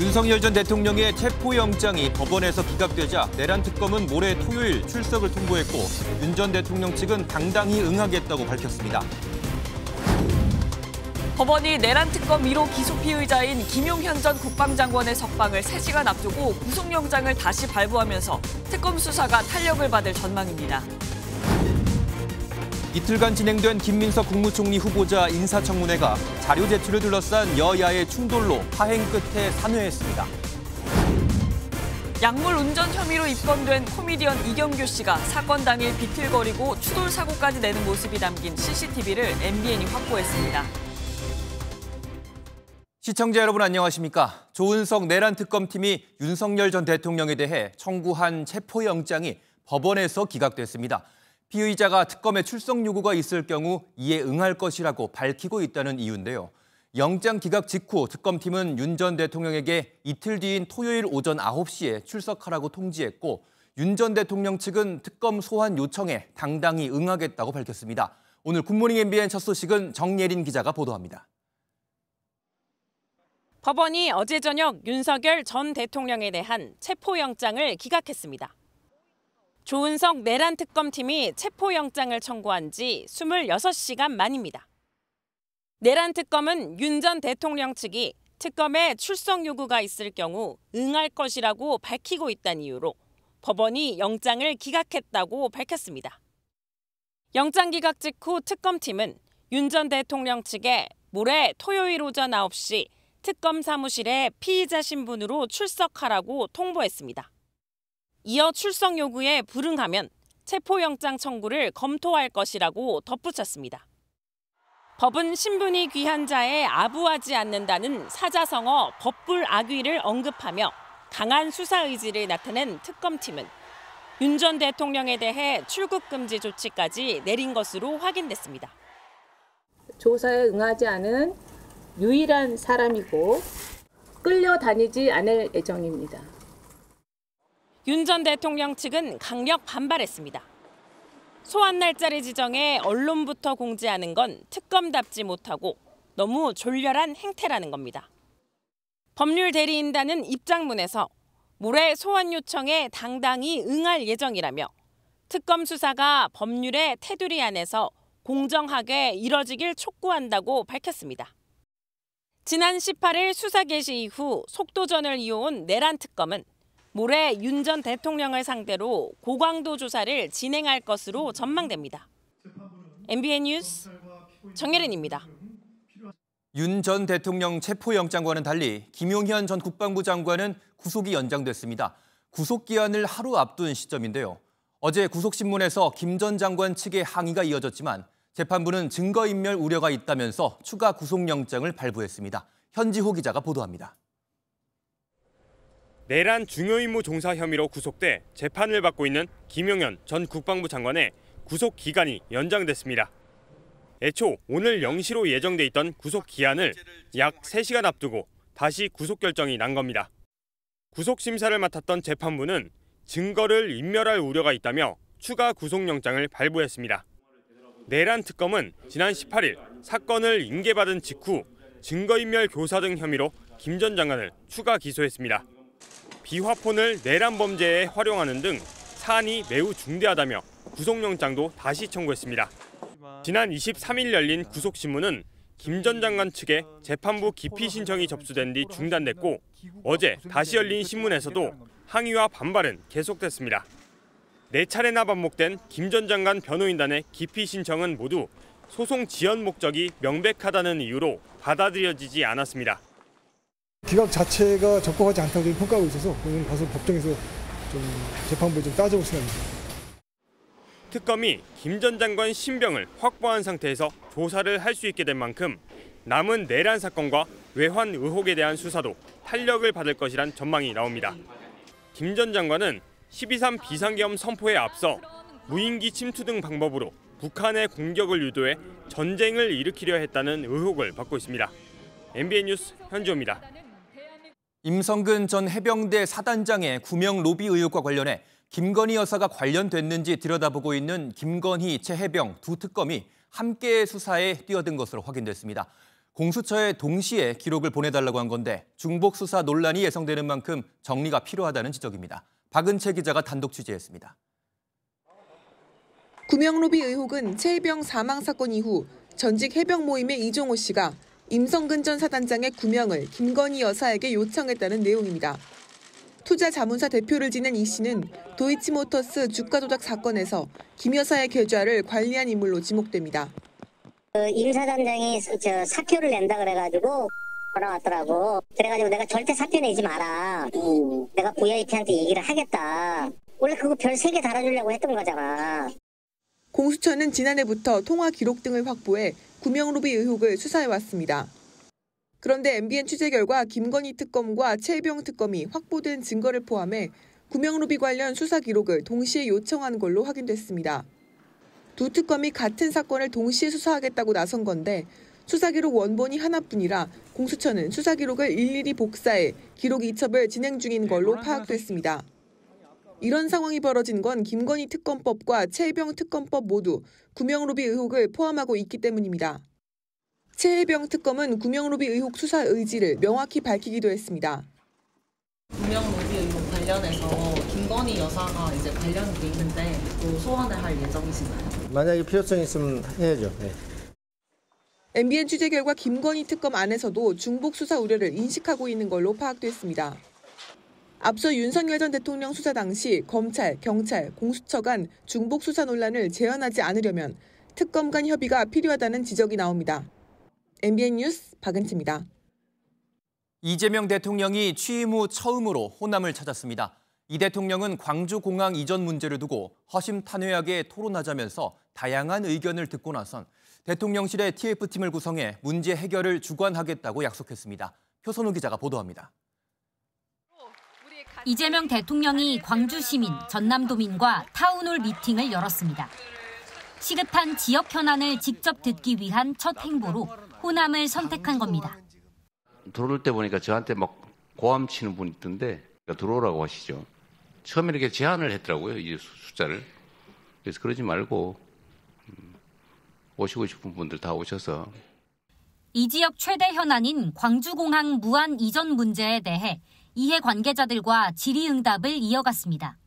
윤석열 전 대통령의 체포영장이 법원에서 기각되자 내란 특검은 모레 토요일 출석을 통보했고 윤 전 대통령 측은 당당히 응하겠다고 밝혔습니다. 법원이 내란 특검 1호 기소 피의자인 김용현 전 국방장관의 석방을 3시간 앞두고 구속영장을 다시 발부하면서 특검 수사가 탄력을 받을 전망입니다. 이틀간 진행된 김민석 국무총리 후보자 인사청문회가 자료 제출을 둘러싼 여야의 충돌로 파행 끝에 산회했습니다. 약물 운전 혐의로 입건된 코미디언 이경규 씨가 사건 당일 비틀거리고 추돌 사고까지 내는 모습이 담긴 CCTV를 MBN이 확보했습니다. 시청자 여러분 안녕하십니까? 조은석 내란 특검팀이 윤석열 전 대통령에 대해 청구한 체포영장이 법원에서 기각됐습니다. 피의자가 특검에 출석 요구가 있을 경우 이에 응할 것이라고 밝히고 있다는 이유인데요. 영장 기각 직후 특검팀은 윤 전 대통령에게 이틀 뒤인 토요일 오전 9시에 출석하라고 통지했고 윤 전 대통령 측은 특검 소환 요청에 당당히 응하겠다고 밝혔습니다. 오늘 굿모닝 MBN 첫 소식은 정예린 기자가 보도합니다. 법원이 어제 저녁 윤석열 전 대통령에 대한 체포영장을 기각했습니다. 조은석 내란 특검팀이 체포영장을 청구한 지 26시간 만입니다. 내란 특검은 윤 전 대통령 측이 특검에 출석 요구가 있을 경우 응할 것이라고 밝히고 있다는 이유로 법원이 영장을 기각했다고 밝혔습니다. 영장 기각 직후 특검팀은 윤 전 대통령 측에 모레 토요일 오전 9시 특검 사무실에 피의자 신분으로 출석하라고 통보했습니다. 이어 출석 요구에 불응하면 체포영장 청구를 검토할 것이라고 덧붙였습니다. 법은 신분이 귀한 자에 아부하지 않는다는 사자성어 법불악위를 언급하며 강한 수사 의지를 나타낸 특검팀은 윤 전 대통령에 대해 출국 금지 조치까지 내린 것으로 확인됐습니다. 조사에 응하지 않은 유일한 사람이고 끌려다니지 않을 예정입니다. 윤 전 대통령 측은 강력 반발했습니다. 소환 날짜를 지정해 언론부터 공지하는 건 특검답지 못하고 너무 졸렬한 행태라는 겁니다. 법률 대리인단은 입장문에서 모레 소환 요청에 당당히 응할 예정이라며 특검 수사가 법률의 테두리 안에서 공정하게 이뤄지길 촉구한다고 밝혔습니다. 지난 18일 수사 개시 이후 속도전을 이어온 내란 특검은 모레 윤 전 대통령을 상대로 고강도 조사를 진행할 것으로 전망됩니다. MBN 뉴스 정예린입니다. 윤 전 대통령 체포영장과는 달리 김용현 전 국방부 장관은 구속이 연장됐습니다. 구속기한을 하루 앞둔 시점인데요. 어제 구속신문에서 김 전 장관 측의 항의가 이어졌지만 재판부는 증거인멸 우려가 있다면서 추가 구속영장을 발부했습니다. 현지호 기자가 보도합니다. 내란 중요임무 종사 혐의로 구속돼 재판을 받고 있는 김용현 전 국방부 장관의 구속 기간이 연장됐습니다. 애초 오늘 0시로 예정돼 있던 구속 기한을 약 3시간 앞두고 다시 구속 결정이 난 겁니다. 구속 심사를 맡았던 재판부는 증거를 인멸할 우려가 있다며 추가 구속영장을 발부했습니다. 내란 특검은 지난 18일 사건을 인계받은 직후 증거인멸 교사 등 혐의로 김 전 장관을 추가 기소했습니다. 비화폰을 내란 범죄에 활용하는 등 사안이 매우 중대하다며 구속영장도 다시 청구했습니다. 지난 23일 열린 구속신문은 김 전 장관 측에 재판부 기피 신청이 접수된 뒤 중단됐고 어제 다시 열린 신문에서도 항의와 반발은 계속됐습니다. 4차례나 반복된 김 전 장관 변호인단의 기피 신청은 모두 소송 지연 목적이 명백하다는 이유로 받아들여지지 않았습니다. 기각 자체가 적법하지 않다고 평가하고 있어서 오늘 가서 법정에서 재판부에 따져볼 생각입니다. 특검이 김 전 장관 신병을 확보한 상태에서 조사를 할 수 있게 된 만큼 남은 내란 사건과 외환 의혹에 대한 수사도 탄력을 받을 것이란 전망이 나옵니다. 김 전 장관은 12.3 비상계엄 선포에 앞서 무인기 침투 등 방법으로 북한의 공격을 유도해 전쟁을 일으키려 했다는 의혹을 받고 있습니다. MBN 뉴스 현지호입니다. 임성근 전 해병대 사단장의 구명 로비 의혹과 관련해 김건희 여사가 관련됐는지 들여다보고 있는 김건희, 최해병 두 특검이 함께 수사에 뛰어든 것으로 확인됐습니다. 공수처에 동시에 기록을 보내달라고 한 건데 중복 수사 논란이 예상되는 만큼 정리가 필요하다는 지적입니다. 박은채 기자가 단독 취재했습니다. 구명로비 의혹은 최혜병 사망 사건 이후 전직 해병 모임의 이종호 씨가 임성근 전 사단장의 구명을 김건희 여사에게 요청했다는 내용입니다. 투자자문사 대표를 지낸 이 씨는 도이치모터스 주가 조작 사건에서 김 여사의 계좌를 관리한 인물로 지목됩니다. 임 사단장이 사표를 낸다 그래가지고 전화 왔더라고. 그래가지고 내가 절대 사표 내지 마라. 내가 VIP한테 얘기를 하겠다. 원래 그거 별 3개 달아주려고 했던 거잖아. 공수처는 지난해부터 통화 기록 등을 확보해 구명로비 의혹을 수사해왔습니다. 그런데 MBN 취재 결과 김건희 특검과 최혜병 특검이 확보된 증거를 포함해 구명로비 관련 수사 기록을 동시에 요청한 걸로 확인됐습니다. 두 특검이 같은 사건을 동시에 수사하겠다고 나선 건데 수사 기록 원본이 하나뿐이라 공수처는 수사 기록을 일일이 복사해 기록 이첩을 진행 중인 걸로 파악됐습니다. 이런 상황이 벌어진 건 김건희 특검법과 최혜병 특검법 모두 구명로비 의혹을 포함하고 있기 때문입니다. 최혜병 특검은 구명로비 의혹 수사 의지를 명확히 밝히기도 했습니다. 구명로비 의혹 관련해서 김건희 여사가 이제 관련돼 있는데 또 소환을 할 예정이신가요? 만약에 필요성이 있으면 해야죠. 네. MBN 취재 결과 김건희 특검 안에서도 중복 수사 우려를 인식하고 있는 걸로 파악됐습니다. 앞서 윤석열 전 대통령 수사 당시 검찰, 경찰, 공수처 간 중복 수사 논란을 재현하지 않으려면 특검 간 협의가 필요하다는 지적이 나옵니다. MBN 뉴스 박은채입니다. 이재명 대통령이 취임 후 처음으로 호남을 찾았습니다. 이 대통령은 광주공항 이전 문제를 두고 허심탄회하게 토론하자면서 다양한 의견을 듣고 나선 대통령실의 TF팀을 구성해 문제 해결을 주관하겠다고 약속했습니다. 표선우 기자가 보도합니다. 이재명 대통령이 광주 시민, 전남도민과 타운홀 미팅을 열었습니다. 시급한 지역 현안을 직접 듣기 위한 첫 행보로 호남을 선택한 겁니다. 들어올 때 보니까 저한테 막 고함 치는 분이 있던데 들어오라고 하시죠. 처음에 이렇게 제안을 했더라고요, 이 숫자를. 그래서 그러지 말고 오시고 싶은 분들 다 오셔서. 이 지역 최대 현안인 광주공항 무한 이전 문제에 대해 이해관계자들과 질의응답을 이어갔습니다.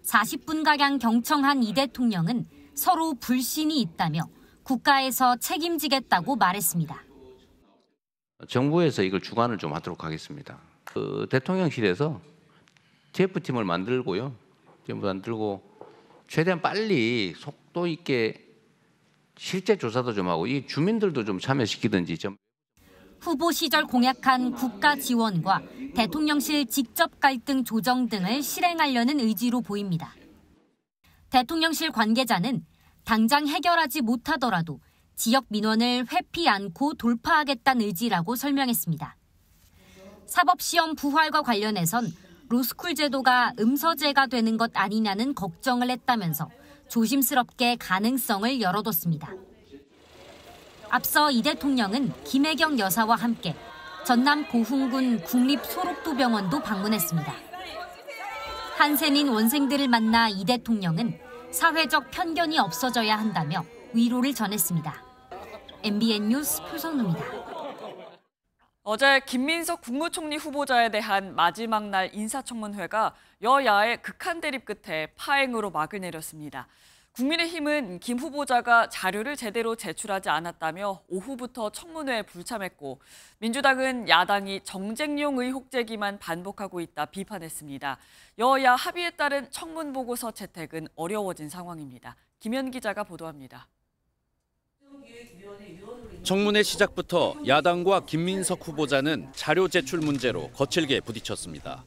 40분가량 경청한 이 대통령은 서로 불신이 있다며 국가에서 책임지겠다고 말했습니다. 정부에서 이걸 주관을 좀 하도록 하겠습니다. 대통령실에서 TF팀을 만들고요. 최대한 빨리 속도 있게 실제 조사도 좀 하고 이 주민들도 좀 참여시키든지 좀. 후보 시절 공약한 국가 지원과 대통령실 직접 갈등 조정 등을 실행하려는 의지로 보입니다. 대통령실 관계자는 당장 해결하지 못하더라도 지역 민원을 회피 않고 돌파하겠다는 의지라고 설명했습니다. 사법시험 부활과 관련해선 로스쿨 제도가 음서제가 되는 것 아니냐는 걱정을 했다면서 조심스럽게 가능성을 열어뒀습니다. 앞서 이 대통령은 김혜경 여사와 함께 전남 고흥군 국립소록도병원도 방문했습니다. 한센인 원생들을 만나 이 대통령은 사회적 편견이 없어져야 한다며 위로를 전했습니다. MBN 뉴스 표선우입니다. 어제 김민석 국무총리 후보자에 대한 마지막 날 인사청문회가 여야의 극한 대립 끝에 파행으로 막을 내렸습니다. 국민의힘은 김 후보자가 자료를 제대로 제출하지 않았다며 오후부터 청문회에 불참했고 민주당은 야당이 정쟁용 의혹 제기만 반복하고 있다 비판했습니다. 여야 합의에 따른 청문 보고서 채택은 어려워진 상황입니다. 김현 기자가 보도합니다. 청문회 시작부터 야당과 김민석 후보자는 자료 제출 문제로 거칠게 부딪혔습니다.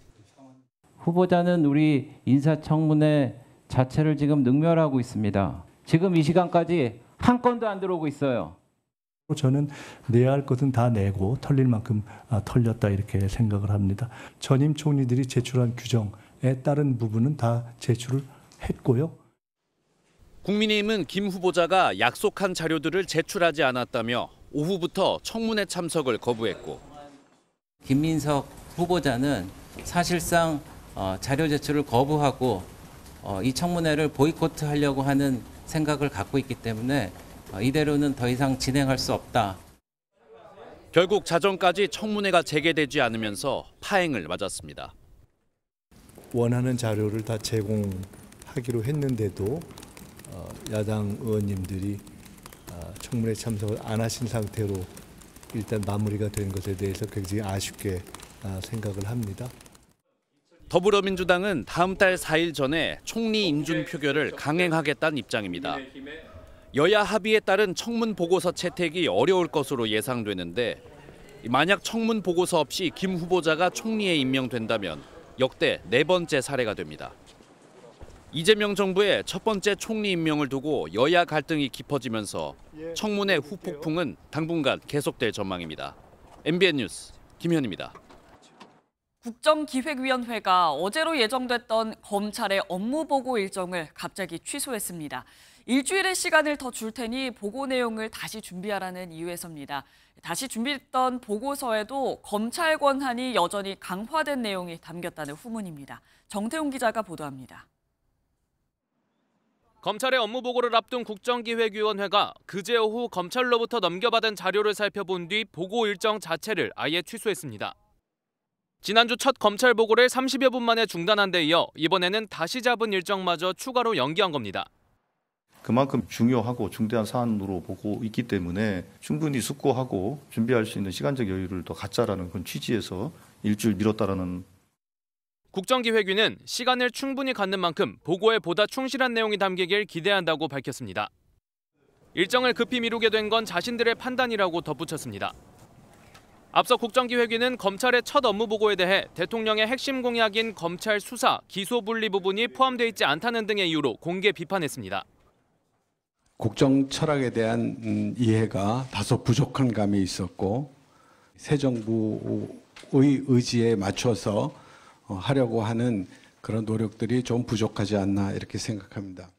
후보자는 우리 인사청문회 자체를 지금 능멸하고 있습니다. 지금 이 시간까지 한 건도 안 들어오고 있어요. 저는 내야 할 것은 다 내고 털릴 만큼 털렸다 이렇게 생각을 합니다. 전임 총리들이 제출한 규정에 따른 부분은 다 제출을 했고요. 국민의힘은 김 후보자가 약속한 자료들을 제출하지 않았다며 오후부터 청문회 참석을 거부했고 김민석 후보자는 사실상 자료 제출을 거부하고 이 청문회를 보이콧하려고 하는 생각을 갖고 있기 때문에 이대로는 더 이상 진행할 수 없다. 결국 자정까지 청문회가 재개되지 않으면서 파행을 맞았습니다. 원하는 자료를 다 제공하기로 했는데도 야당 의원님들이 청문회 참석을 안 하신 상태로 일단 마무리가 된 것에 대해서 굉장히 아쉽게 생각을 합니다. 더불어민주당은 다음 달 4일 전에 총리 인준 표결을 강행하겠다는 입장입니다. 여야 합의에 따른 청문 보고서 채택이 어려울 것으로 예상되는데 만약 청문 보고서 없이 김 후보자가 총리에 임명된다면 역대 4번째 사례가 됩니다. 이재명 정부의 첫 번째 총리 임명을 두고 여야 갈등이 깊어지면서 청문회 후폭풍은 당분간 계속될 전망입니다. MBN 뉴스 김현입니다. 국정기획위원회가 어제로 예정됐던 검찰의 업무보고 일정을 갑자기 취소했습니다. 일주일의 시간을 더 줄 테니 보고 내용을 다시 준비하라는 이유에서입니다. 다시 준비했던 보고서에도 검찰 권한이 여전히 강화된 내용이 담겼다는 후문입니다. 정태웅 기자가 보도합니다. 검찰의 업무보고를 앞둔 국정기획위원회가 그제 오후 검찰로부터 넘겨받은 자료를 살펴본 뒤 보고 일정 자체를 아예 취소했습니다. 지난주 첫 검찰 보고를 30여 분 만에 중단한 데 이어 이번에는 다시 잡은 일정마저 추가로 연기한 겁니다. 그만큼 중요하고 중대한 사안으로 보고 있기 때문에 충분히 숙고하고 준비할 수 있는 시간적 여유를 더 갖자라는 그런 취지에서 일주일 미뤘다라는. 국정기획위는 시간을 충분히 갖는 만큼 보고에 보다 충실한 내용이 담기길 기대한다고 밝혔습니다. 일정을 급히 미루게 된 건 자신들의 판단이라고 덧붙였습니다. 앞서 국정기획위는 검찰의 첫 업무보고에 대해 대통령의 핵심 공약인 검찰 수사, 기소 분리 부분이 포함되어 있지 않다는 등의 이유로 공개 비판했습니다. 국정 철학에 대한 이해가 다소 부족한 감이 있었고 새 정부의 의지에 맞춰서 하려고 하는 그런 노력들이 좀 부족하지 않나 이렇게 생각합니다.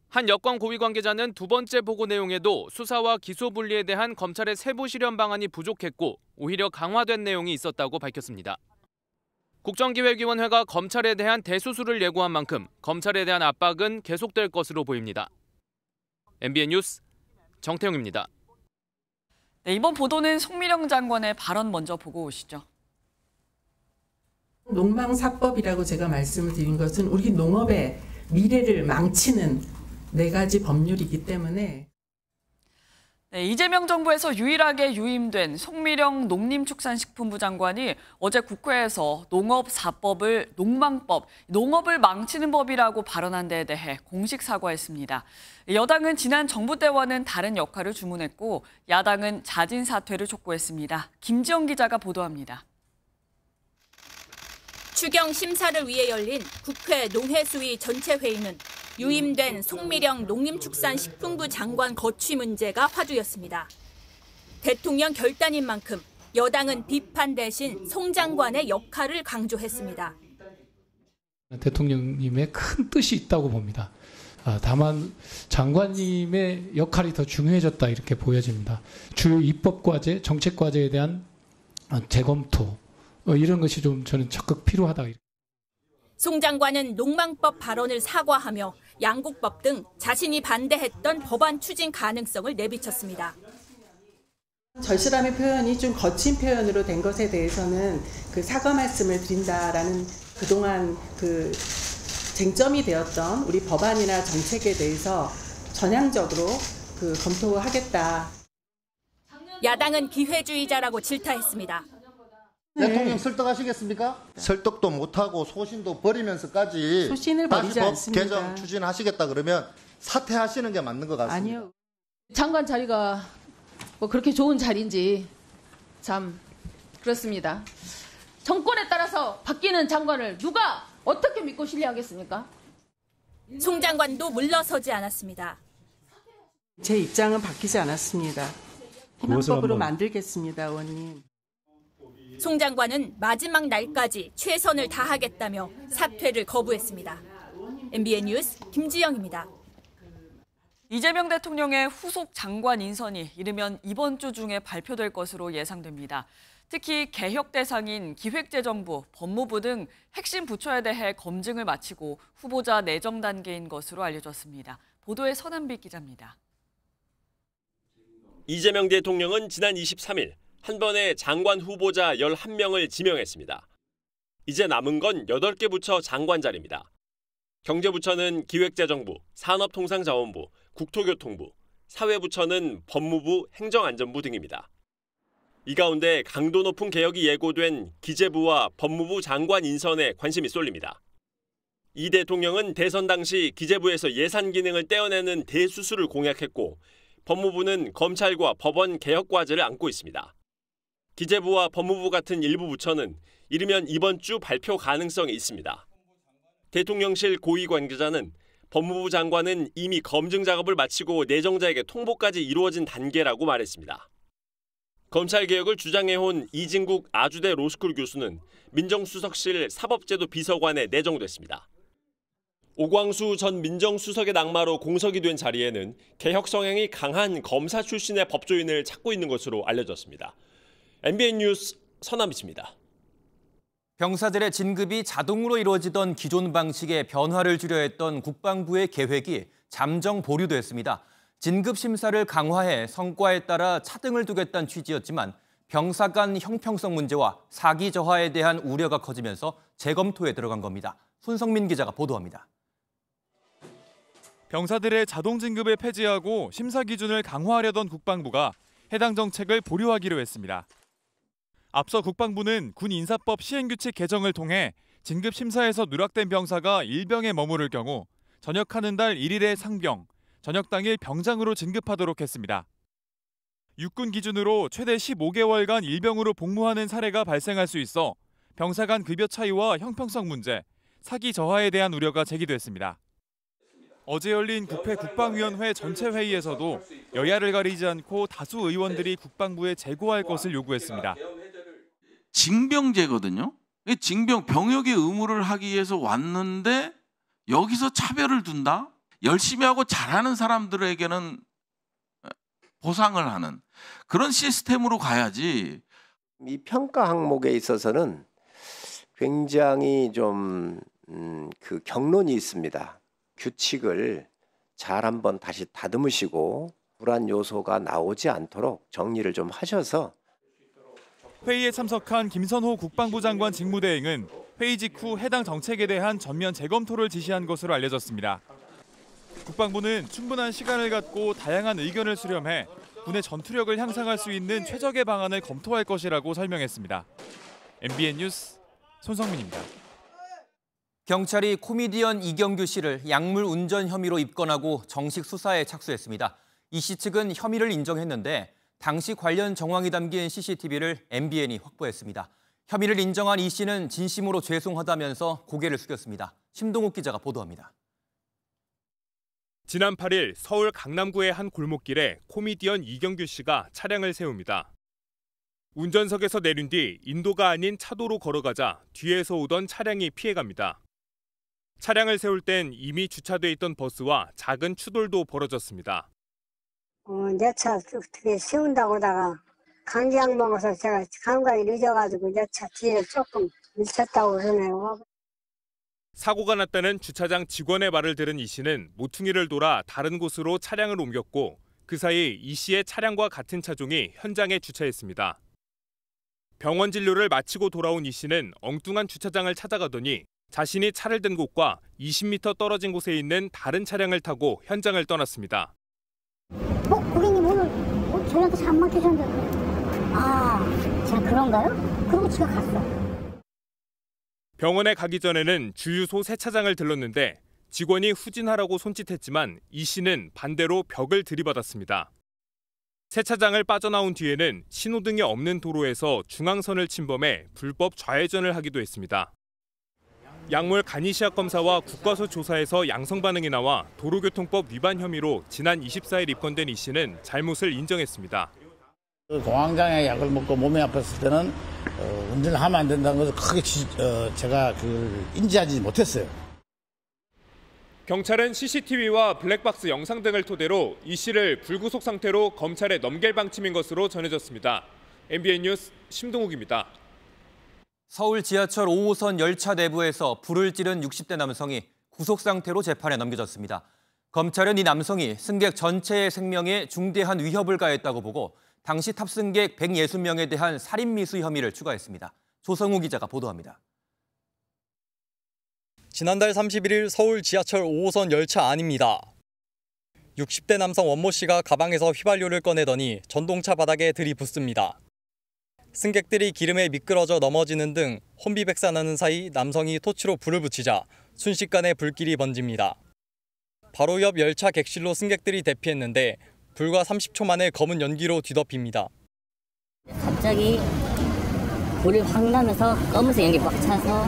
한 여권 고위 관계자는 두 번째 보고 내용에도 수사와 기소 분리에 대한 검찰의 세부 실현 방안이 부족했고 오히려 강화된 내용이 있었다고 밝혔습니다. 국정기획위원회가 검찰에 대한 대수술을 예고한 만큼 검찰에 대한 압박은 계속될 것으로 보입니다. MBN 뉴스 정태웅입니다. 네, 이번 보도는 송미령 장관의 발언 먼저 보고 오시죠. 농망사법이라고 제가 말씀을 드린 것은 우리 농업의 미래를 망치는 4가지 법률이기 때문에. 네, 이재명 정부에서 유일하게 유임된 송미령 농림축산식품부 장관이 어제 국회에서 농업사법을 농망법, 농업을 망치는 법이라고 발언한 데에 대해 공식 사과했습니다. 여당은 지난 정부 때와는 다른 역할을 주문했고 야당은 자진 사퇴를 촉구했습니다. 김지영 기자가 보도합니다. 추경 심사를 위해 열린 국회 농해수위 전체 회의는 유임된 송미령 농림축산식품부 장관 거취 문제가 화두였습니다. 대통령 결단인 만큼 여당은 비판 대신 송 장관의 역할을 강조했습니다. 대통령님의 큰 뜻이 있다고 봅니다. 다만 장관님의 역할이 더 중요해졌다 이렇게 보여집니다. 주요 입법과제, 정책과제에 대한 재검토 이런 것이 좀 저는 적극 필요하다. 송 장관은 농망법 발언을 사과하며 양곡법 등 자신이 반대했던 법안 추진 가능성을 내비쳤습니다. 절실함의 표현이 좀 거친 표현으로 된 것에 대해서는 그 사과 말씀을 드린다라는 그동안 그 쟁점이 되었던 우리 법안이나 정책에 대해서 전향적으로 그 검토하겠다. 야당은 기회주의자라고 질타했습니다. 대통령 설득하시겠습니까? 설득도 못하고 소신도 버리면서까지 소신을 다시 버리지 법 않습니다. 개정 추진하시겠다 그러면 사퇴하시는 게 맞는 것 같습니다. 아니요. 장관 자리가 뭐 그렇게 좋은 자리인지 참 그렇습니다. 정권에 따라서 바뀌는 장관을 누가 어떻게 믿고 신뢰하겠습니까? 송 장관도 물러서지 않았습니다. 제 입장은 바뀌지 않았습니다. 희망법으로 만들겠습니다, 의원님. 송 장관은 마지막 날까지 최선을 다하겠다며 사퇴를 거부했습니다. MBN 뉴스 김지영입니다. 이재명 대통령의 후속 장관 인선이 이르면 이번 주 중에 발표될 것으로 예상됩니다. 특히 개혁 대상인 기획재정부, 법무부 등 핵심 부처에 대해 검증을 마치고 후보자 내정 단계인 것으로 알려졌습니다. 보도에 서남비 기자입니다. 이재명 대통령은 지난 23일 한 번에 장관 후보자 11명을 지명했습니다. 이제 남은 건 8개 부처 장관 자리입니다. 경제부처는 기획재정부, 산업통상자원부, 국토교통부, 사회부처는 법무부, 행정안전부 등입니다. 이 가운데 강도 높은 개혁이 예고된 기재부와 법무부 장관 인선에 관심이 쏠립니다. 이 대통령은 대선 당시 기재부에서 예산 기능을 떼어내는 대수술을 공약했고 법무부는 검찰과 법원 개혁 과제를 안고 있습니다. 기재부와 법무부 같은 일부 부처는 이르면 이번 주 발표 가능성이 있습니다. 대통령실 고위 관계자는 법무부 장관은 이미 검증 작업을 마치고 내정자에게 통보까지 이루어진 단계라고 말했습니다. 검찰개혁을 주장해온 이진국 아주대 로스쿨 교수는 민정수석실 사법제도 비서관에 내정됐습니다. 오광수 전 민정수석의 낙마로 공석이 된 자리에는 개혁 성향이 강한 검사 출신의 법조인을 찾고 있는 것으로 알려졌습니다. MBN 뉴스 서남희입니다. 병사들의 진급이 자동으로 이루어지던 기존 방식의 변화를 주려 했던 국방부의 계획이 잠정 보류됐습니다. 진급 심사를 강화해 성과에 따라 차등을 두겠다는 취지였지만 병사 간 형평성 문제와 사기 저하에 대한 우려가 커지면서 재검토에 들어간 겁니다. 손성민 기자가 보도합니다. 병사들의 자동 진급을 폐지하고 심사 기준을 강화하려던 국방부가 해당 정책을 보류하기로 했습니다. 앞서 국방부는 군 인사법 시행규칙 개정을 통해 진급 심사에서 누락된 병사가 일병에 머무를 경우 전역하는 달 1일에 상병, 전역 당일 병장으로 진급하도록 했습니다. 육군 기준으로 최대 15개월간 일병으로 복무하는 사례가 발생할 수 있어 병사 간 급여 차이와 형평성 문제, 사기 저하에 대한 우려가 제기됐습니다. 어제 열린 국회 국방위원회 전체 회의에서도 여야를 가리지 않고 다수 의원들이 국방부에 재고할 것을 요구했습니다. 징병제거든요. 징병, 병역의 의무를 하기 위해서 왔는데 여기서 차별을 둔다? 열심히 하고 잘하는 사람들에게는 보상을 하는 그런 시스템으로 가야지. 이 평가 항목에 있어서는 굉장히 좀 그 경론이 있습니다. 규칙을 잘 한번 다시 다듬으시고 불안 요소가 나오지 않도록 정리를 좀 하셔서. 회의에 참석한 김선호 국방부 장관 직무대행은 회의 직후 해당 정책에 대한 전면 재검토를 지시한 것으로 알려졌습니다. 국방부는 충분한 시간을 갖고 다양한 의견을 수렴해 군의 전투력을 향상할 수 있는 최적의 방안을 검토할 것이라고 설명했습니다. MBN 뉴스 손성민입니다. 경찰이 코미디언 이경규 씨를 약물 운전 혐의로 입건하고 정식 수사에 착수했습니다. 이 씨 측은 혐의를 인정했는데 당시 관련 정황이 담긴 CCTV를 MBN이 확보했습니다. 혐의를 인정한 이 씨는 진심으로 죄송하다면서 고개를 숙였습니다. 심동욱 기자가 보도합니다. 지난 8일 서울 강남구의 한 골목길에 코미디언 이경규 씨가 차량을 세웁니다. 운전석에서 내린 뒤 인도가 아닌 차도로 걸어가자 뒤에서 오던 차량이 피해갑니다. 차량을 세울 땐 이미 주차돼 있던 버스와 작은 추돌도 벌어졌습니다. 내 차 어떻게 세운다고다가 강제약 먹어서 제가 감각이 늦어가지고 내 차 뒤에 조금 밀쳤다고 그러네요. 사고가 났다는 주차장 직원의 말을 들은 이 씨는 모퉁이를 돌아 다른 곳으로 차량을 옮겼고 그 사이 이 씨의 차량과 같은 차종이 현장에 주차했습니다. 병원 진료를 마치고 돌아온 이 씨는 엉뚱한 주차장을 찾아가더니 자신이 차를 댄 곳과 20m 떨어진 곳에 있는 다른 차량을 타고 현장을 떠났습니다. 고객님 오늘 저희한테 차 안 맡기셨는데. 제가 그런가요? 그러고 집에 갔어. 병원에 가기 전에는 주유소 세차장을 들렀는데 직원이 후진하라고 손짓했지만 이 씨는 반대로 벽을 들이받았습니다. 세차장을 빠져나온 뒤에는 신호등이 없는 도로에서 중앙선을 침범해 불법 좌회전을 하기도 했습니다. 약물 간이시약 검사와 국과수 조사에서 양성 반응이 나와 도로교통법 위반 혐의로 지난 24일 입건된 이 씨는 잘못을 인정했습니다. 공황장애 약을 먹고 몸이 아팠을 때는 운전을 하면 안 된다는 것을 크게 제가 인지하지 못했어요. 경찰은 CCTV와 블랙박스 영상 등을 토대로 이 씨를 불구속 상태로 검찰에 넘길 방침인 것으로 전해졌습니다. MBN 뉴스 심동욱입니다. 서울 지하철 5호선 열차 내부에서 불을 지른 60대 남성이 구속 상태로 재판에 넘겨졌습니다. 검찰은 이 남성이 승객 전체의 생명에 중대한 위협을 가했다고 보고 당시 탑승객 160명에 대한 살인미수 혐의를 추가했습니다. 조성우 기자가 보도합니다. 지난달 31일 서울 지하철 5호선 열차 안입니다. 60대 남성 원모 씨가 가방에서 휘발유를 꺼내더니 전동차 바닥에 들이붓습니다. 승객들이 기름에 미끄러져 넘어지는 등 혼비백산하는 사이 남성이 토치로 불을 붙이자 순식간에 불길이 번집니다. 바로 옆 열차 객실로 승객들이 대피했는데 불과 30초 만에 검은 연기로 뒤덮입니다. 갑자기 불이 확 나면서 검은색 연기 꽉 차서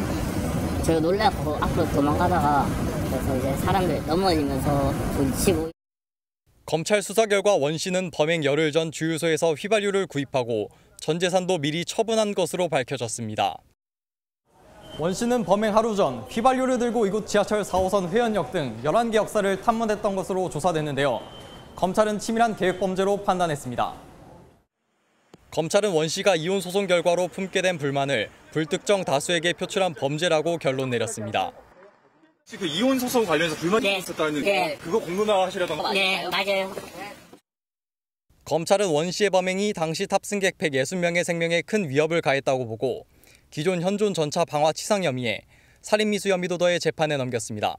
제가 놀라고 앞으로 도망가다가 그래서 이제 사람들 넘어지면서 부딪히고. 검찰 수사 결과 원 씨는 범행 열흘 전 주유소에서 휘발유를 구입하고 전 재산도 미리 처분한 것으로 밝혀졌습니다. 원 씨는 범행 하루 전 휘발유를 들고 이곳 지하철 4호선 회원역 등 11개 역사를 탐문했던 것으로 조사됐는데요. 검찰은 치밀한 계획범죄로 판단했습니다. 검찰은 원 씨가 이혼 소송 결과로 품게 된 불만을 불특정 다수에게 표출한 범죄라고 결론 내렸습니다. 그 이혼 소송 관련해서 불만이 있었다는 그거 공론화하시려던 거? 네, 맞아요. 검찰은 원 씨의 범행이 당시 탑승객 160명의 생명에 큰 위협을 가했다고 보고 기존 현존 전차 방화 치상 혐의에 살인미수 혐의도 더해 재판에 넘겼습니다.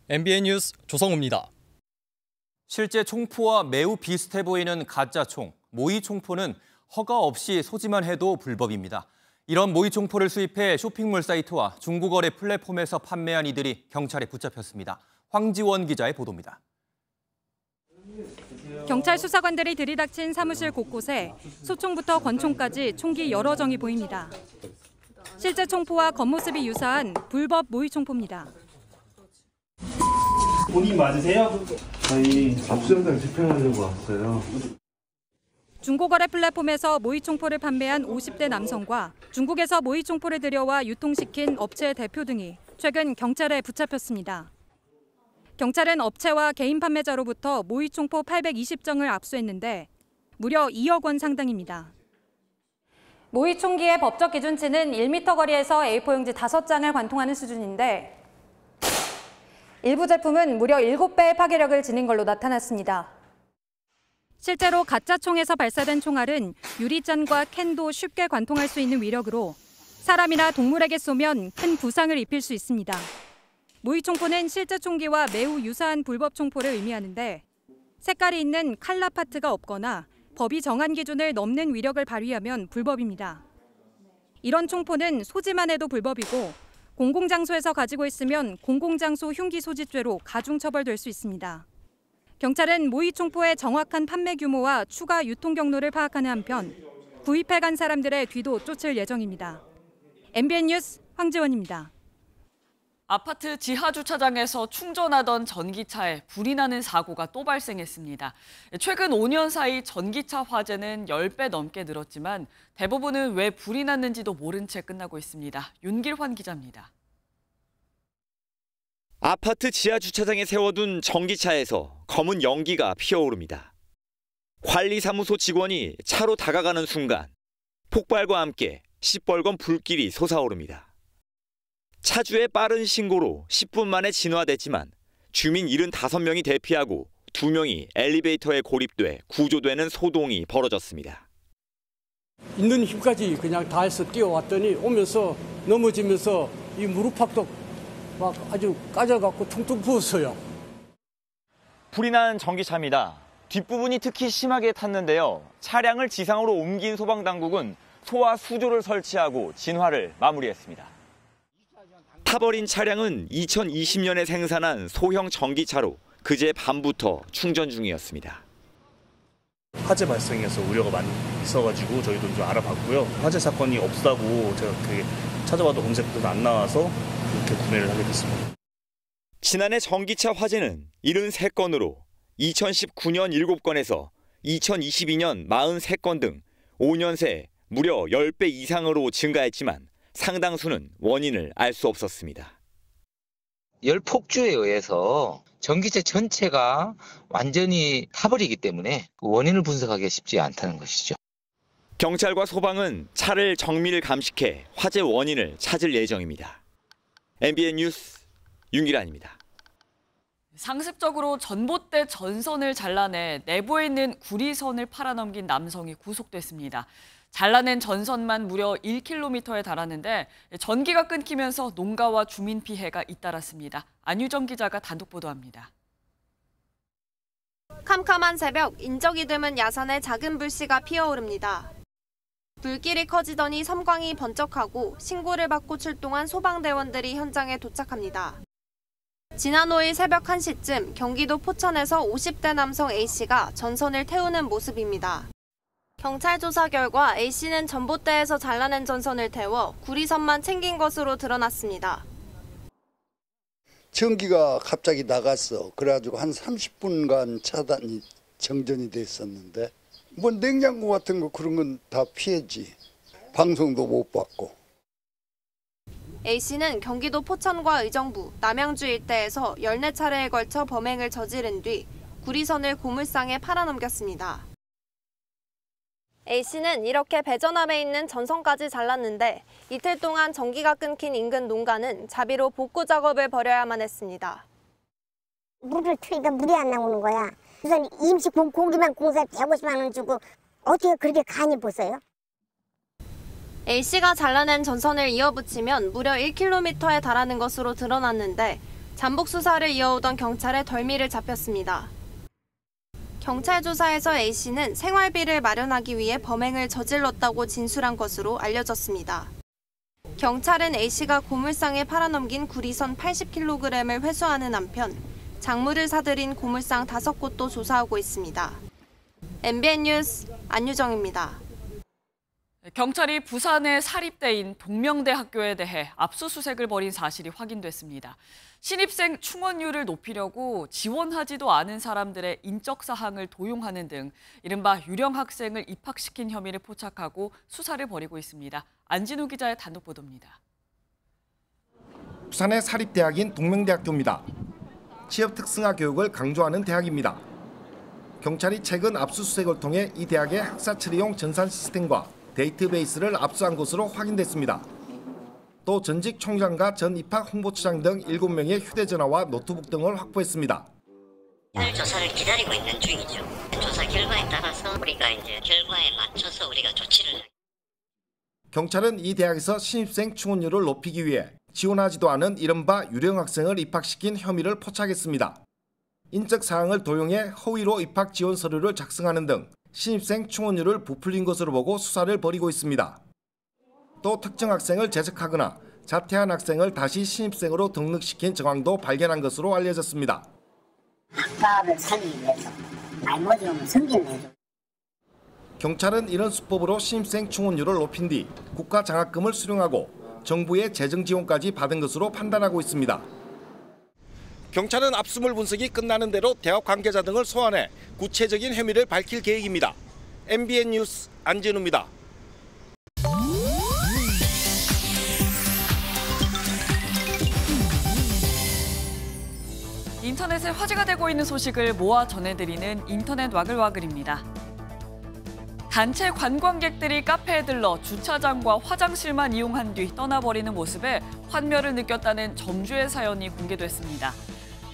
MBN 뉴스 조성우입니다. 실제 총포와 매우 비슷해 보이는 가짜 총, 모의 총포는 허가 없이 소지만 해도 불법입니다. 이런 모의 총포를 수입해 쇼핑몰 사이트와 중고거래 플랫폼에서 판매한 이들이 경찰에 붙잡혔습니다. 황지원 기자의 보도입니다. 경찰 수사관들이 들이닥친 사무실 곳곳에 소총부터 권총까지 총기 여러 정이 보입니다. 실제 총포와 겉모습이 유사한 불법 모의 총포입니다. 본인 맞으세요? 저희 압수영장 집행하려고 왔어요. 중고거래 플랫폼에서 모의 총포를 판매한 50대 남성과 중국에서 모의 총포를 들여와 유통시킨 업체 대표 등이 최근 경찰에 붙잡혔습니다. 경찰은 업체와 개인 판매자로부터 모의 총포 820정을 압수했는데 무려 2억 원 상당입니다. 모의 총기의 법적 기준치는 1m 거리에서 A4 용지 5장을 관통하는 수준인데 일부 제품은 무려 7배의 파괴력을 지닌 걸로 나타났습니다. 실제로 가짜 총에서 발사된 총알은 유리잔과 캔도 쉽게 관통할 수 있는 위력으로 사람이나 동물에게 쏘면 큰 부상을 입힐 수 있습니다. 모의 총포는 실제 총기와 매우 유사한 불법 총포를 의미하는데 색깔이 있는 칼라 파트가 없거나 법이 정한 기준을 넘는 위력을 발휘하면 불법입니다. 이런 총포는 소지만 해도 불법이고 공공장소에서 가지고 있으면 공공장소 흉기 소지죄로 가중처벌될 수 있습니다. 경찰은 모의 총포의 정확한 판매 규모와 추가 유통 경로를 파악하는 한편 구입해간 사람들의 뒤도 쫓을 예정입니다. MBN 뉴스 황지원입니다. 아파트 지하주차장에서 충전하던 전기차에 불이 나는 사고가 또 발생했습니다. 최근 5년 사이 전기차 화재는 10배 넘게 늘었지만 대부분은 왜 불이 났는지도 모른 채 끝나고 있습니다. 윤길환 기자입니다. 아파트 지하주차장에 세워둔 전기차에서 검은 연기가 피어오릅니다. 관리사무소 직원이 차로 다가가는 순간 폭발과 함께 시뻘건 불길이 솟아오릅니다. 차주의 빠른 신고로 10분 만에 진화됐지만 주민 75명이 대피하고 2명이 엘리베이터에 고립돼 구조되는 소동이 벌어졌습니다. 있는 힘까지 그냥 다해서 뛰어왔더니 오면서 넘어지면서 이 무릎팍도 막 아주 까져갖고 퉁퉁 부었어요. 불이 난 전기차입니다. 뒷부분이 특히 심하게 탔는데요. 차량을 지상으로 옮긴 소방당국은 소화 수조를 설치하고 진화를 마무리했습니다. 타버린 차량은 2020년에 생산한 소형 전기차로 그제 밤부터 충전 중이었습니다. 화재 발생해서 우려가 많이 있어가지고 저희도 좀 알아봤고요. 화재 사건이 없다고 제가 찾아봐도 검색도 안 나와서 이렇게 구매를 하게 됐습니다. 지난해 전기차 화재는 73건으로 2019년 7건에서 2022년 43건 등 5년 새 무려 10배 이상으로 증가했지만 상당수는 원인을 알 수 없었습니다. 열 폭주에 의해서 전기차 전체가 완전히 타버리기 때문에 원인을 분석하기가 쉽지 않다는 것이죠. 경찰과 소방은 차를 정밀 감식해 화재 원인을 찾을 예정입니다. MBN 뉴스 윤기란입니다. 상습적으로 전봇대 전선을 잘라내 내부에 있는 구리선을 팔아넘긴 남성이 구속됐습니다. 잘라낸 전선만 무려 1km에 달하는데 전기가 끊기면서 농가와 주민 피해가 잇따랐습니다. 안유정 기자가 단독 보도합니다. 캄캄한 새벽, 인적이 드문 야산에 작은 불씨가 피어오릅니다. 불길이 커지더니 섬광이 번쩍하고 신고를 받고 출동한 소방대원들이 현장에 도착합니다. 지난 5일 새벽 1시쯤 경기도 포천에서 50대 남성 A씨가 전선을 태우는 모습입니다. 경찰 조사 결과 A씨는 전봇대에서 잘라낸 전선을 태워 구리선만 챙긴 것으로 드러났습니다. 전기가 갑자기 나갔어. 그래가지고 한 30분간 차단이 정전이 됐었는데 뭐 냉장고 같은 거 그런 건 다 피했지. 방송도 못 받고. A씨는 경기도 포천과 의정부, 남양주 일대에서 14차례에 걸쳐 범행을 저지른 뒤 구리선을 고물상에 팔아넘겼습니다. A씨는 이렇게 배전함에 있는 전선까지 잘랐는데 이틀 동안 전기가 끊긴 인근 농가는 자비로 복구 작업을 벌여야만 했습니다. 물을 트니까 물이 안 나오는 거야. 우선 임시 고기만 공사에 150만 원 주고 어떻게 그렇게 간이 보세요? A씨가 잘라낸 전선을 이어붙이면 무려 1km에 달하는 것으로 드러났는데 잠복 수사를 이어오던 경찰에 덜미를 잡혔습니다. 경찰 조사에서 A씨는 생활비를 마련하기 위해 범행을 저질렀다고 진술한 것으로 알려졌습니다. 경찰은 A씨가 고물상에 팔아넘긴 구리선 80kg을 회수하는 한편 작물을 사들인 고물상 5곳도 조사하고 있습니다. MBN 뉴스 안유정입니다. 경찰이 부산의 사립대인 동명대학교에 대해 압수수색을 벌인 사실이 확인됐습니다. 신입생 충원율을 높이려고 지원하지도 않은 사람들의 인적 사항을 도용하는 등 이른바 유령 학생을 입학시킨 혐의를 포착하고 수사를 벌이고 있습니다. 안진우 기자의 단독 보도입니다. 부산의 사립대학인 동명대학교입니다. 취업 특성화 교육을 강조하는 대학입니다. 경찰이 최근 압수수색을 통해 이 대학의 학사 처리용 전산 시스템과 데이터베이스를 압수한 것으로 확인됐습니다. 또 전직 총장과 전 입학 홍보처장 등 7명의 휴대전화와 노트북 등을 확보했습니다. 오늘 조사를 기다리고 있는 중이죠. 조사 결과에 따라서 우리가 이제 결과에 맞춰서 우리가 조치를. 경찰은 이 대학에서 신입생 충원율을 높이기 위해 지원하지도 않은 이른바 유령 학생을 입학시킨 혐의를 포착했습니다. 인적 사항을 도용해 허위로 입학 지원 서류를 작성하는 등 신입생 충원율을 부풀린 것으로 보고 수사를 벌이고 있습니다. 또 특정 학생을 제적하거나 자퇴한 학생을 다시 신입생으로 등록시킨 정황도 발견한 것으로 알려졌습니다. 학과를 살리기 위해서 알못이면 승진을 해줘. 경찰은 이런 수법으로 신입생 충원율을 높인 뒤 국가 장학금을 수령하고 정부의 재정 지원까지 받은 것으로 판단하고 있습니다. 경찰은 압수물 분석이 끝나는 대로 대학 관계자 등을 소환해 구체적인 혐의를 밝힐 계획입니다. MBN 뉴스 안진우입니다. 인터넷에 화제가 되고 있는 소식을 모아 전해드리는 인터넷 와글와글입니다. 단체 관광객들이 카페에 들러 주차장과 화장실만 이용한 뒤 떠나버리는 모습에 환멸을 느꼈다는 점주의 사연이 공개됐습니다.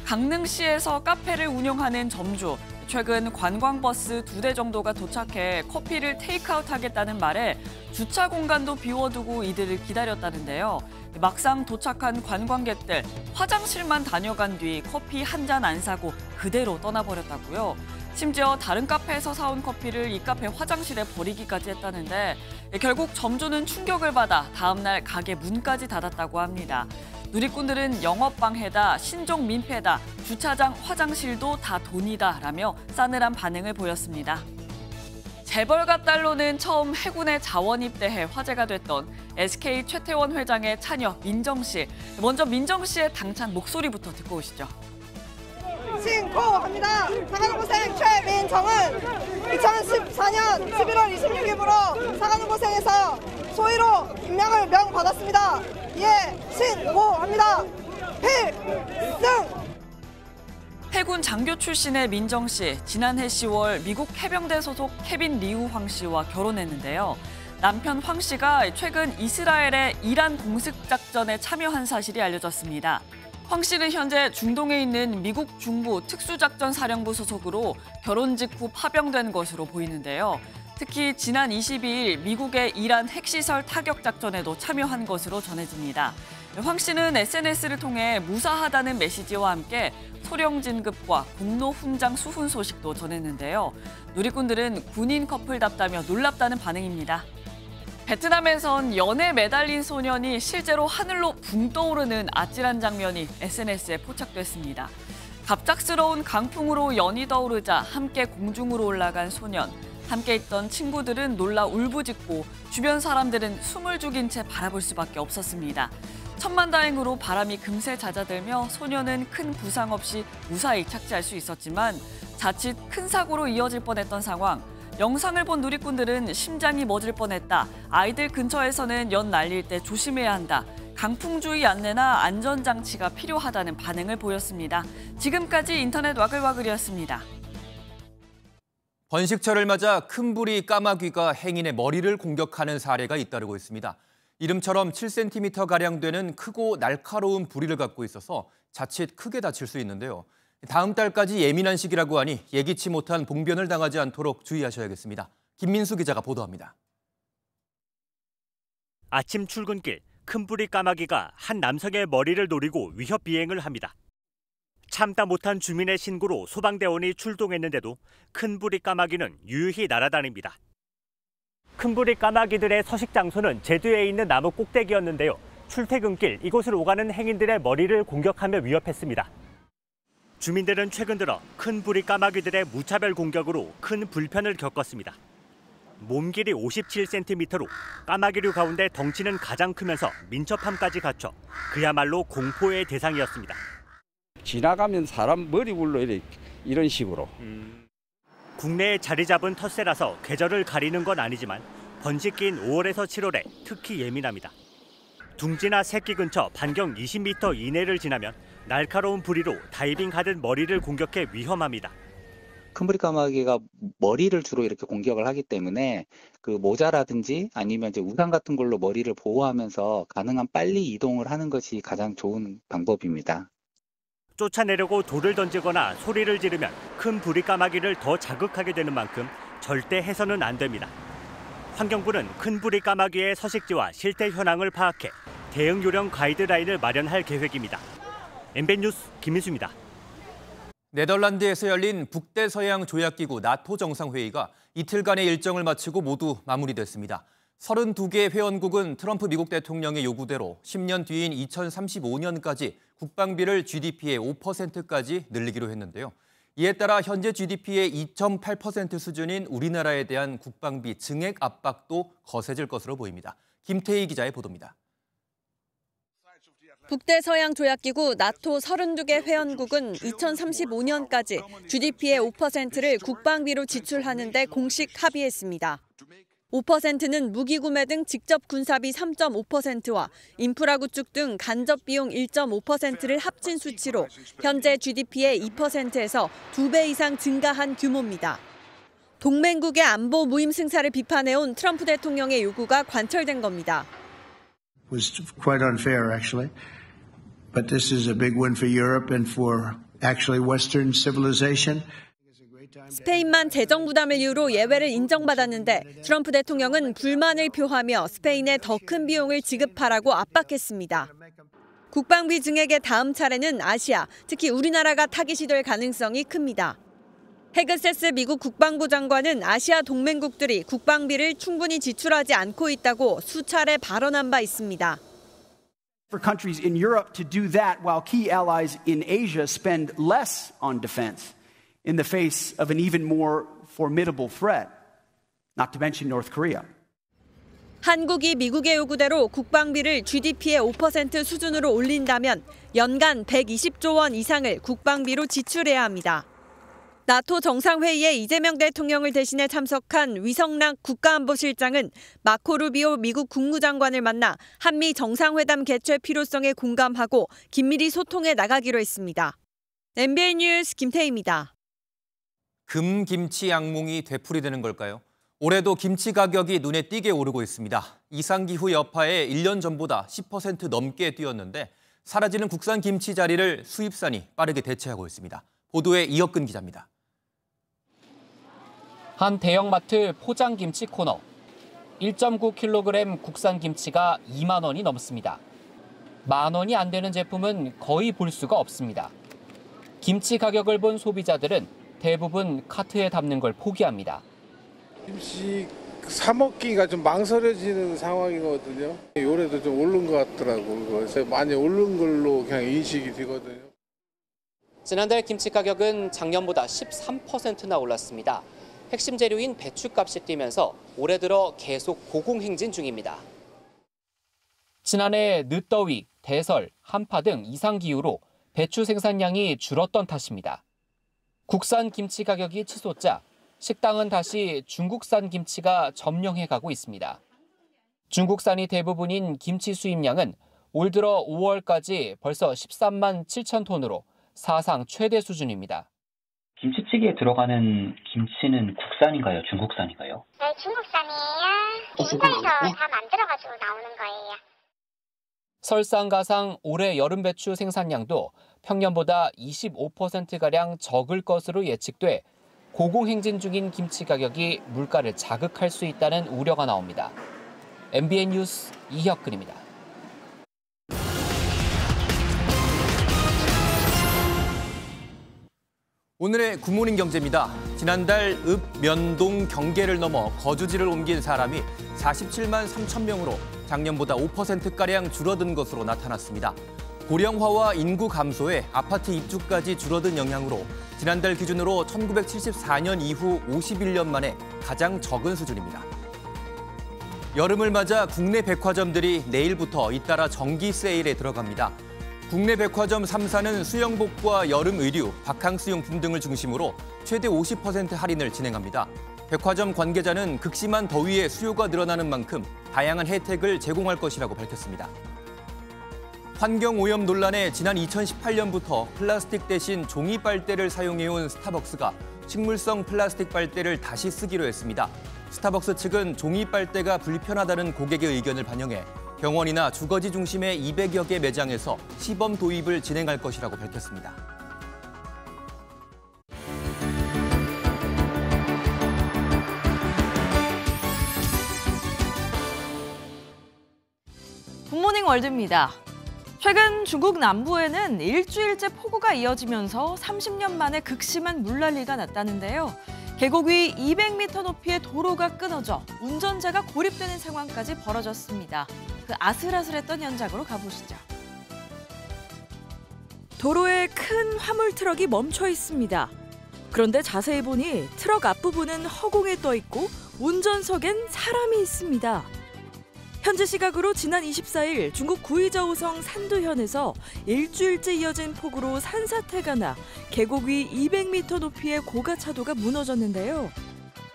강릉시에서 카페를 운영하는 점주, 최근 관광버스 2대 정도가 도착해 커피를 테이크아웃하겠다는 말에 주차 공간도 비워두고 이들을 기다렸다는데요. 막상 도착한 관광객들, 화장실만 다녀간 뒤 커피 한 잔 안 사고 그대로 떠나버렸다고요. 심지어 다른 카페에서 사온 커피를 이 카페 화장실에 버리기까지 했다는데 결국 점주는 충격을 받아 다음 날 가게 문까지 닫았다고 합니다. 누리꾼들은 영업방해다, 신종 민폐다, 주차장, 화장실도 다 돈이다라며 싸늘한 반응을 보였습니다. 재벌가 딸로는 처음 해군에 자원 입대해 화제가 됐던 SK 최태원 회장의 차녀 민정 씨. 먼저 민정 씨의 당찬 목소리부터 듣고 오시죠. 신고합니다. 사관고생 최민정은 2014년 11월 26일부로 사관고생에서 소위로 임명을 명받았습니다. 예, 신고합니다. 필승! 해군 장교 출신의 민정 씨, 지난해 10월 미국 해병대 소속 케빈 리우 황 씨와 결혼했는데요. 남편 황 씨가 최근 이스라엘의 이란 공습 작전에 참여한 사실이 알려졌습니다. 황 씨는 현재 중동에 있는 미국 중부 특수작전사령부 소속으로 결혼 직후 파병된 것으로 보이는데요. 특히 지난 22일 미국의 이란 핵시설 타격 작전에도 참여한 것으로 전해집니다. 황 씨는 SNS를 통해 무사하다는 메시지와 함께 소령 진급과 공로 훈장 수훈 소식도 전했는데요. 누리꾼들은 군인 커플답다며 놀랍다는 반응입니다. 베트남에선 연에 매달린 소년이 실제로 하늘로 붕 떠오르는 아찔한 장면이 SNS에 포착됐습니다. 갑작스러운 강풍으로 연이 떠오르자 함께 공중으로 올라간 소년. 함께 있던 친구들은 놀라 울부짖고 주변 사람들은 숨을 죽인 채 바라볼 수밖에 없었습니다. 천만다행으로 바람이 금세 잦아들며 소년은 큰 부상 없이 무사히 착지할 수 있었지만 자칫 큰 사고로 이어질 뻔했던 상황. 영상을 본 누리꾼들은 심장이 멎을 뻔했다. 아이들 근처에서는 연 날릴 때 조심해야 한다. 강풍주의 안내나 안전장치가 필요하다는 반응을 보였습니다. 지금까지 인터넷 와글와글이었습니다. 번식철을 맞아 큰부리 까마귀가 행인의 머리를 공격하는 사례가 잇따르고 있습니다. 이름처럼 7cm가량 되는 크고 날카로운 부리를 갖고 있어서 자칫 크게 다칠 수 있는데요. 다음 달까지 예민한 시기라고 하니 예기치 못한 봉변을 당하지 않도록 주의하셔야겠습니다. 김민수 기자가 보도합니다. 아침 출근길 큰부리 까마귀가 한 남성의 머리를 노리고 위협 비행을 합니다. 참다 못한 주민의 신고로 소방대원이 출동했는데도 큰부리 까마귀는 유유히 날아다닙니다. 큰부리 까마귀들의 서식 장소는 제주에 있는 나무 꼭대기였는데요. 출퇴근길 이곳을 오가는 행인들의 머리를 공격하며 위협했습니다. 주민들은 최근 들어 큰부리 까마귀들의 무차별 공격으로 큰 불편을 겪었습니다. 몸 길이 57cm로 까마귀류 가운데 덩치는 가장 크면서 민첩함까지 갖춰 그야말로 공포의 대상이었습니다. 지나가면 사람 머리 굴러 이런 식으로. 국내에 자리 잡은 텃새라서 계절을 가리는 건 아니지만 번식기인 5월에서 7월에 특히 예민합니다. 둥지나 새끼 근처 반경 20m 이내를 지나면 날카로운 부리로 다이빙하듯 머리를 공격해 위험합니다. 큰부리 까마귀가 머리를 주로 이렇게 공격을 하기 때문에 그 모자라든지 아니면 이제 우산 같은 걸로 머리를 보호하면서 가능한 빨리 이동을 하는 것이 가장 좋은 방법입니다. 쫓아내려고 돌을 던지거나 소리를 지르면 큰 부리 까마귀를 더 자극하게 되는 만큼 절대 해서는 안 됩니다. 환경부는 큰 부리 까마귀의 서식지와 실태 현황을 파악해 대응 요령 가이드라인을 마련할 계획입니다. MBN 뉴스 김민수입니다. 네덜란드에서 열린 북대서양 조약기구 나토 정상회의가 이틀간의 일정을 마치고 모두 마무리됐습니다. 32개 회원국은 트럼프 미국 대통령의 요구대로 10년 뒤인 2035년까지 국방비를 GDP의 5%까지 늘리기로 했는데요. 이에 따라 현재 GDP의 2.8% 수준인 우리나라에 대한 국방비 증액 압박도 거세질 것으로 보입니다. 김태희 기자의 보도입니다. 북대서양 조약기구 나토 32개 회원국은 2035년까지 GDP의 5%를 국방비로 지출하는 데 공식 합의했습니다. 5%는 무기 구매 등 직접 군사비 3.5%와 인프라 구축 등 간접 비용 1.5%를 합친 수치로 현재 GDP의 2%에서 2배 이상 증가한 규모입니다. 동맹국의 안보 무임 승차를 비판해온 트럼프 대통령의 요구가 관철된 겁니다. was quite unfair, actually. But this is a big win for Europe and for actually Western civilization. 스페인만 재정 부담을 이유로 예외를 인정받았는데 트럼프 대통령은 불만을 표하며 스페인에 더 큰 비용을 지급하라고 압박했습니다. 국방비 증액의 다음 차례는 아시아, 특히 우리나라가 타깃이 될 가능성이 큽니다. 헤그세스 미국 국방부 장관은 아시아 동맹국들이 국방비를 충분히 지출하지 않고 있다고 수차례 발언한 바 있습니다. For countries in Europe to do that while key allies in Asia spend less on defense in the face of an even more formidable threat, not to mention North Korea. 한국이 미국의 요구대로 국방비를 GDP의 5% 수준으로 올린다면 연간 120조 원 이상을 국방비로 지출해야 합니다. 나토 정상회의에 이재명 대통령을 대신해 참석한 위성락 국가안보실장은 마코 루비오 미국 국무장관을 만나 한미 정상회담 개최 필요성에 공감하고 긴밀히 소통해 나가기로 했습니다. MBN 뉴스 김태희입니다. 금김치 양몽이 되풀이되는 걸까요? 올해도 김치 가격이 눈에 띄게 오르고 있습니다. 이상기후 여파에 1년 전보다 10% 넘게 뛰었는데 사라지는 국산 김치 자리를 수입산이 빠르게 대체하고 있습니다. 보도에 이혁근 기자입니다. 한 대형마트 포장김치 코너. 1.9kg 국산 김치가 2만 원이 넘습니다. 10,000원이 안 되는 제품은 거의 볼 수가 없습니다. 김치 가격을 본 소비자들은 대부분 카트에 담는 걸 포기합니다. 김치 사 먹기가 좀 망설여지는 상황이거든요. 올해도 좀 오른 것 같더라고요. 그래서 많이 오른 걸로 그냥 인식이 되거든요. 지난달 김치 가격은 작년보다 13%나 올랐습니다. 핵심 재료인 배추값이 뛰면서 올해 들어 계속 고공행진 중입니다. 지난해 늦더위, 대설, 한파 등 이상기후로 배추 생산량이 줄었던 탓입니다. 국산 김치 가격이 치솟자 식당은 다시 중국산 김치가 점령해가고 있습니다. 중국산이 대부분인 김치 수입량은 올 들어 5월까지 벌써 13만 7천 톤으로 사상 최대 수준입니다. 김치찌개에 들어가는 김치는 국산인가요? 중국산인가요? 네, 중국산이에요. 인도에서 다 만들어가지고 나오는 거예요. 설상가상 올해 여름 배추 생산량도 평년보다 25%가량 적을 것으로 예측돼 고공행진 중인 김치 가격이 물가를 자극할 수 있다는 우려가 나옵니다. MBN 뉴스 이혁근입니다. 오늘의 굿모닝 경제입니다. 지난달 읍, 면동, 경계를 넘어 거주지를 옮긴 사람이 47만 3천 명으로 작년보다 5%가량 줄어든 것으로 나타났습니다. 고령화와 인구 감소에 아파트 입주까지 줄어든 영향으로 지난달 기준으로 1974년 이후 51년 만에 가장 적은 수준입니다. 여름을 맞아 국내 백화점들이 내일부터 잇따라 정기 세일에 들어갑니다. 국내 백화점 3사는 수영복과 여름 의류, 바캉스 용품 등을 중심으로 최대 50% 할인을 진행합니다. 백화점 관계자는 극심한 더위에 수요가 늘어나는 만큼 다양한 혜택을 제공할 것이라고 밝혔습니다. 환경오염 논란에 지난 2018년부터 플라스틱 대신 종이 빨대를 사용해온 스타벅스가 식물성 플라스틱 빨대를 다시 쓰기로 했습니다. 스타벅스 측은 종이 빨대가 불편하다는 고객의 의견을 반영해 병원이나 주거지 중심의 200여 개 매장에서 시범 도입을 진행할 것이라고 밝혔습니다. 굿모닝 월드입니다. 최근 중국 남부에는 일주일째 폭우가 이어지면서 30년 만에 극심한 물난리가 났다는데요. 계곡 위 200m 높이의 도로가 끊어져 운전자가 고립되는 상황까지 벌어졌습니다. 그 아슬아슬했던 현장으로 가보시죠. 도로에 큰 화물 트럭이 멈춰 있습니다. 그런데 자세히 보니 트럭 앞부분은 허공에 떠 있고 운전석엔 사람이 있습니다. 현재 시각으로 지난 24일 중국 구이저우성 산두현에서 일주일째 이어진 폭우로 산사태가 나 계곡 위 200m 높이의 고가차도가 무너졌는데요.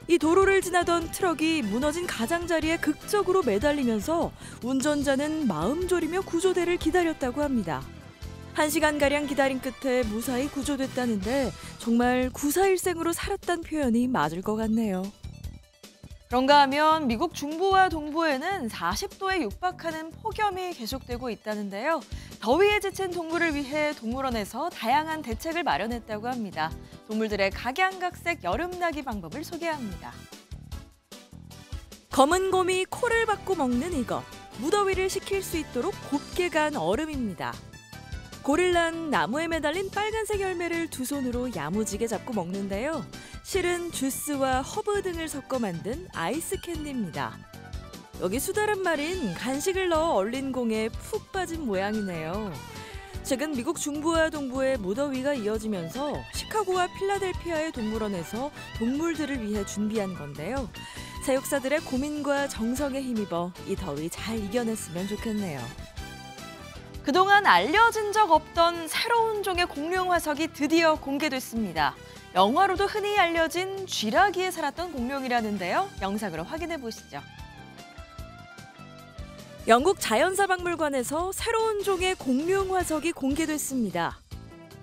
이 도로를 지나던 트럭이 무너진 가장자리에 극적으로 매달리면서 운전자는 마음 졸이며 구조대를 기다렸다고 합니다. 1시간가량 기다린 끝에 무사히 구조됐다는데 정말 구사일생으로 살았다는 표현이 맞을 것 같네요. 그런가 하면 미국 중부와 동부에는 40도에 육박하는 폭염이 계속되고 있다는데요. 더위에 지친 동물을 위해 동물원에서 다양한 대책을 마련했다고 합니다. 동물들의 각양각색 여름나기 방법을 소개합니다. 검은 곰이 코를 박고 먹는 이것, 무더위를 식힐 수 있도록 곱게 간 얼음입니다. 고릴라는 나무에 매달린 빨간색 열매를 두 손으로 야무지게 잡고 먹는데요. 실은 주스와 허브 등을 섞어 만든 아이스 캔디입니다. 여기 수달 한 마리는 간식을 넣어 얼린 공에 푹 빠진 모양이네요. 최근 미국 중부와 동부의 무더위가 이어지면서 시카고와 필라델피아의 동물원에서 동물들을 위해 준비한 건데요. 사육사들의 고민과 정성에 힘입어 이 더위 잘 이겨냈으면 좋겠네요. 그동안 알려진 적 없던 새로운 종의 공룡 화석이 드디어 공개됐습니다. 영화로도 흔히 알려진 쥐라기에 살았던 공룡이라는데요. 영상으로 확인해 보시죠. 영국 자연사박물관에서 새로운 종의 공룡 화석이 공개됐습니다.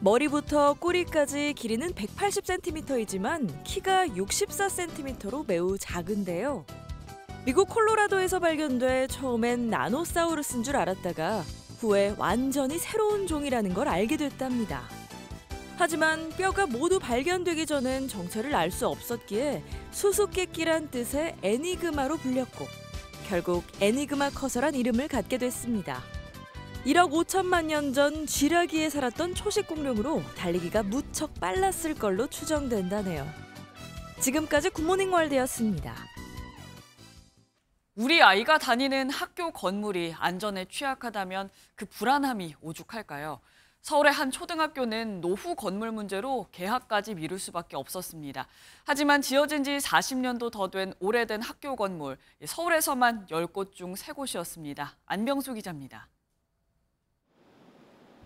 머리부터 꼬리까지 길이는 180cm이지만 키가 64cm로 매우 작은데요. 미국 콜로라도에서 발견돼 처음엔 나노사우루스인 줄 알았다가 후에 완전히 새로운 종이라는 걸 알게 됐답니다. 하지만 뼈가 모두 발견되기 전엔 정체를 알 수 없었기에 수수께끼란 뜻의 애니그마로 불렸고 결국 애니그마 커서란 이름을 갖게 됐습니다. 1억 5천만 년 전 쥐라기에 살았던 초식 공룡으로 달리기가 무척 빨랐을 걸로 추정된다네요. 지금까지 굿모닝 월드였습니다. 우리 아이가 다니는 학교 건물이 안전에 취약하다면 그 불안함이 오죽할까요? 서울의 한 초등학교는 노후 건물 문제로 개학까지 미룰 수밖에 없었습니다. 하지만 지어진 지 40년도 더 된 오래된 학교 건물, 서울에서만 10곳 중 3곳이었습니다. 안병수 기자입니다.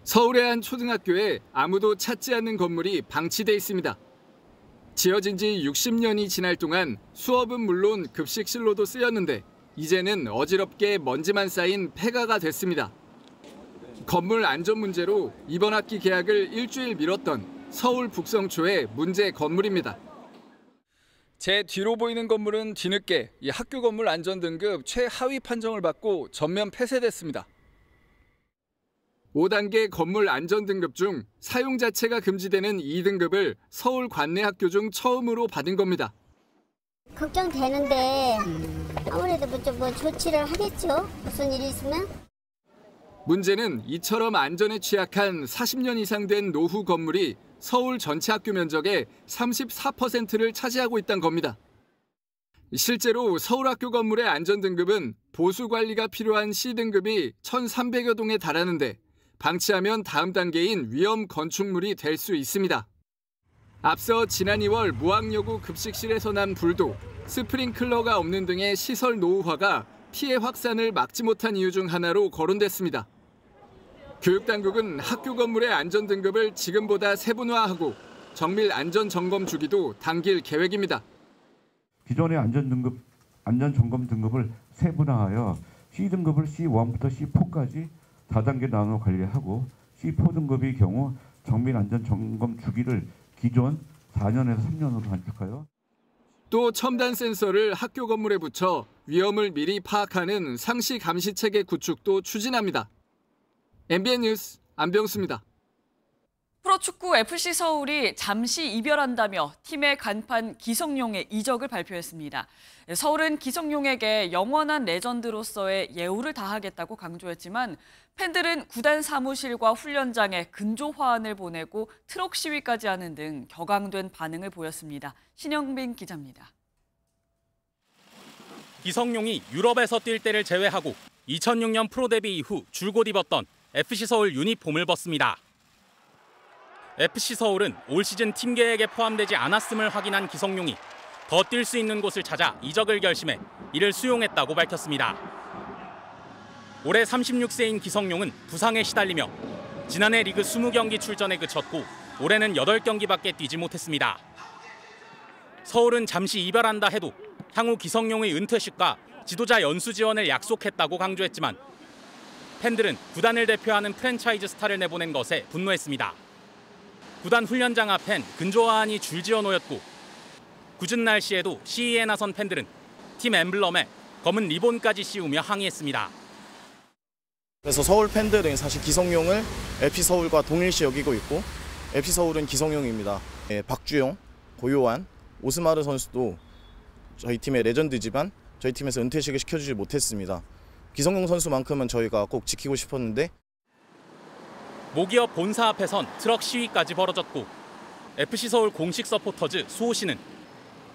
서울의 한 초등학교에 아무도 찾지 않는 건물이 방치돼 있습니다. 지어진 지 60년이 지날 동안 수업은 물론 급식실로도 쓰였는데 이제는 어지럽게 먼지만 쌓인 폐가가 됐습니다. 건물 안전 문제로 이번 학기 개학을 일주일 미뤘던 서울 북성초의 문제 건물입니다. 제 뒤로 보이는 건물은 뒤늦게 이 학교 건물 안전 등급 최하위 판정을 받고 전면 폐쇄됐습니다. 5단계 건물 안전 등급 중 사용 자체가 금지되는 2등급을 서울 관내학교 중 처음으로 받은 겁니다. 걱정되는데 아무래도 뭐 조치를 하겠죠. 무슨 일이 있으면. 문제는 이처럼 안전에 취약한 40년 이상 된 노후 건물이 서울 전체 학교 면적의 34%를 차지하고 있다는 겁니다. 실제로 서울 학교 건물의 안전 등급은 보수 관리가 필요한 C등급이 1,300여 동에 달하는데 방치하면 다음 단계인 위험 건축물이 될 수 있습니다. 앞서 지난 2월 무학여고 급식실에서 난 불도 스프링클러가 없는 등의 시설 노후화가 피해 확산을 막지 못한 이유 중 하나로 거론됐습니다. 교육당국은 학교 건물의 안전 등급을 지금보다 세분화하고 정밀 안전 점검 주기도 당길 계획입니다. 기존의 안전 점검 등급을 세분화하여 C등급을 C1부터 C4까지 4단계 나눠 관리하고 C4 등급의 경우 정밀 안전 점검 주기를 기존 4년에서 3년으로 단축하여 또 첨단 센서를 학교 건물에 붙여 위험을 미리 파악하는 상시 감시 체계 구축도 추진합니다. MBN 뉴스 안병수입니다. 프로축구 FC 서울이 잠시 이별한다며 팀의 간판 기성용의 이적을 발표했습니다. 서울은 기성용에게 영원한 레전드로서의 예우를 다하겠다고 강조했지만 팬들은 구단 사무실과 훈련장에 근조 화환을 보내고 트럭 시위까지 하는 등 격앙된 반응을 보였습니다. 신영빈 기자입니다. 기성용이 유럽에서 뛸 때를 제외하고 2006년 프로 데뷔 이후 줄곧 입었던 FC 서울 유니폼을 벗습니다. FC 서울은 올 시즌 팀 계획에 포함되지 않았음을 확인한 기성용이 더 뛸 수 있는 곳을 찾아 이적을 결심해 이를 수용했다고 밝혔습니다. 올해 36세인 기성용은 부상에 시달리며 지난해 리그 20경기 출전에 그쳤고 올해는 8경기밖에 뛰지 못했습니다. 서울은 잠시 이별한다 해도 향후 기성용의 은퇴식과 지도자 연수 지원을 약속했다고 강조했지만 팬들은 구단을 대표하는 프랜차이즈 스타를 내보낸 것에 분노했습니다. 구단 훈련장 앞엔 근조 화환이 줄지어 놓였고 궂은 날씨에도 시위에 나선 팬들은 팀 엠블럼에 검은 리본까지 씌우며 항의했습니다. 그래서 서울 팬들은 사실 기성용을 FC 서울과 동일시 여기고 있고 FC 서울은 기성용입니다. 박주영, 고요한, 오스마르 선수도 저희 팀의 레전드지만 저희 팀에서 은퇴식을 시켜주지 못했습니다. 기성용 선수만큼은 저희가 꼭 지키고 싶었는데 모기업 본사 앞에선 트럭 시위까지 벌어졌고 FC 서울 공식 서포터즈 수호 씨는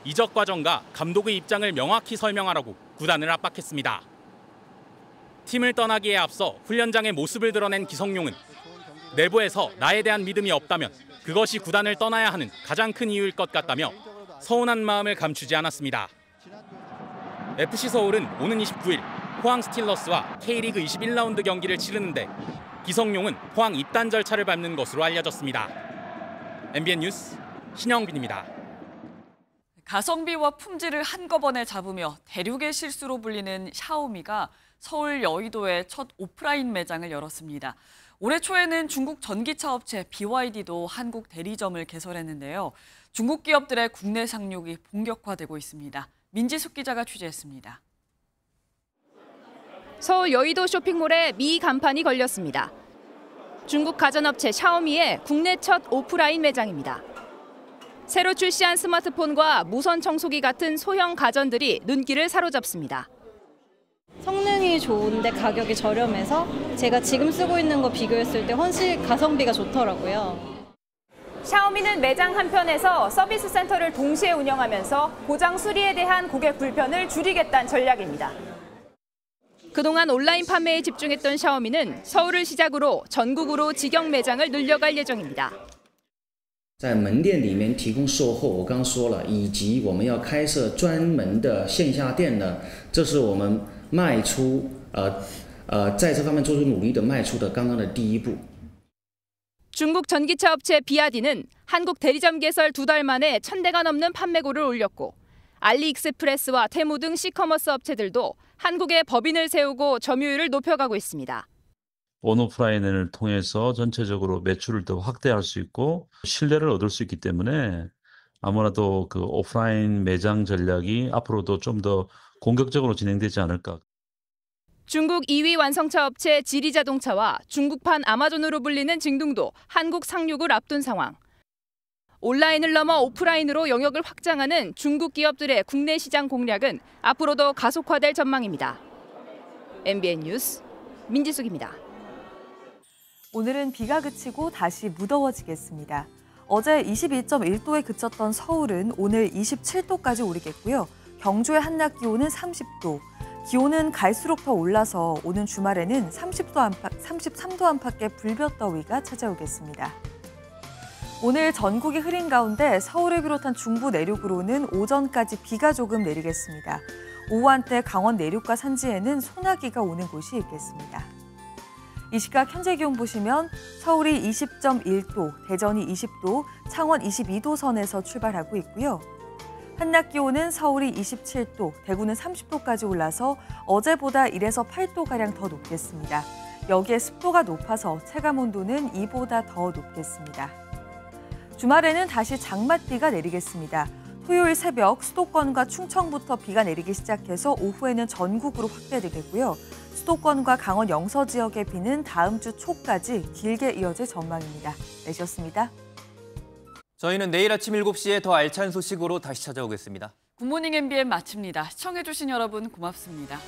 이적 과정과 감독의 입장을 명확히 설명하라고 구단을 압박했습니다. 팀을 떠나기에 앞서 훈련장의 모습을 드러낸 기성용은 내부에서 나에 대한 믿음이 없다면 그것이 구단을 떠나야 하는 가장 큰 이유일 것 같다며 서운한 마음을 감추지 않았습니다. FC 서울은 오는 29일 포항 스틸러스와 K리그 21라운드 경기를 치르는데 기성용은 포항 입단 절차를 밟는 것으로 알려졌습니다. MBN 뉴스 신영빈입니다. 가성비와 품질을 한꺼번에 잡으며 대륙의 실수로 불리는 샤오미가 서울 여의도에 첫 오프라인 매장을 열었습니다. 올해 초에는 중국 전기차 업체 BYD도 한국 대리점을 개설했는데요. 중국 기업들의 국내 상륙이 본격화되고 있습니다. 민지숙 기자가 취재했습니다. 서울 여의도 쇼핑몰에 미 간판이 걸렸습니다. 중국 가전업체 샤오미의 국내 첫 오프라인 매장입니다. 새로 출시한 스마트폰과 무선 청소기 같은 소형 가전들이 눈길을 사로잡습니다. 성능이 좋은데 가격이 저렴해서 제가 지금 쓰고 있는 거 비교했을 때 훨씬 가성비가 좋더라고요. 샤오미는 매장 한편에서 서비스 센터를 동시에 운영하면서 고장 수리에 대한 고객 불편을 줄이겠다는 전략입니다. 그동안 온라인 판매에 집중했던 샤오미는 서울을 시작으로 전국으로 직영 매장을 늘려갈 예정입니다. 在门店里面提供售后，我刚刚说了，以及我们要开设专门的线下店呢，这是我们迈出在这方面做出努力的迈出的刚刚的第一步。 중국 전기차 업체 비아디는 한국 대리점 개설 2달 만에 1,000대가 넘는 판매고를 올렸고 알리익스프레스와 테무 등 시커머스 업체들도 한국에 법인을 세우고 점유율을 높여가고 있습니다. 온오프라인을 통해서 전체적으로 매출을 더 확대할 수 있고 신뢰를 얻을 수 있기 때문에 아무래도 그 오프라인 매장 전략이 앞으로도 좀 더 공격적으로 진행되지 않을까. 중국 2위 완성차 업체 지리자동차와 중국판 아마존으로 불리는 징둥도 한국 상륙을 앞둔 상황. 온라인을 넘어 오프라인으로 영역을 확장하는 중국 기업들의 국내 시장 공략은 앞으로도 가속화될 전망입니다. MBN 뉴스 민지숙입니다. 오늘은 비가 그치고 다시 무더워지겠습니다. 어제 22.1도에 그쳤던 서울은 오늘 27도까지 오르겠고요. 경주의 한낮 기온은 30도. 기온은 갈수록 더 올라서 오는 주말에는 33도 안팎의 불볕더위가 찾아오겠습니다. 오늘 전국이 흐린 가운데 서울을 비롯한 중부 내륙으로는 오전까지 비가 조금 내리겠습니다. 오후 한때 강원 내륙과 산지에는 소나기가 오는 곳이 있겠습니다. 이 시각 현재 기온 보시면 서울이 20.1도, 대전이 20도, 창원 22도 선에서 출발하고 있고요. 한낮 기온은 서울이 27도, 대구는 30도까지 올라서 어제보다 1에서 8도가량 더 높겠습니다. 여기에 습도가 높아서 체감온도는 이보다 더 높겠습니다. 주말에는 다시 장맛비가 내리겠습니다. 토요일 새벽 수도권과 충청부터 비가 내리기 시작해서 오후에는 전국으로 확대되겠고요. 수도권과 강원 영서 지역의 비는 다음 주 초까지 길게 이어질 전망입니다. 내셨습니다. 저희는 내일 아침 7시에 더 알찬 소식으로 다시 찾아오겠습니다. 굿모닝 MBN 마칩니다. 시청해주신 여러분 고맙습니다.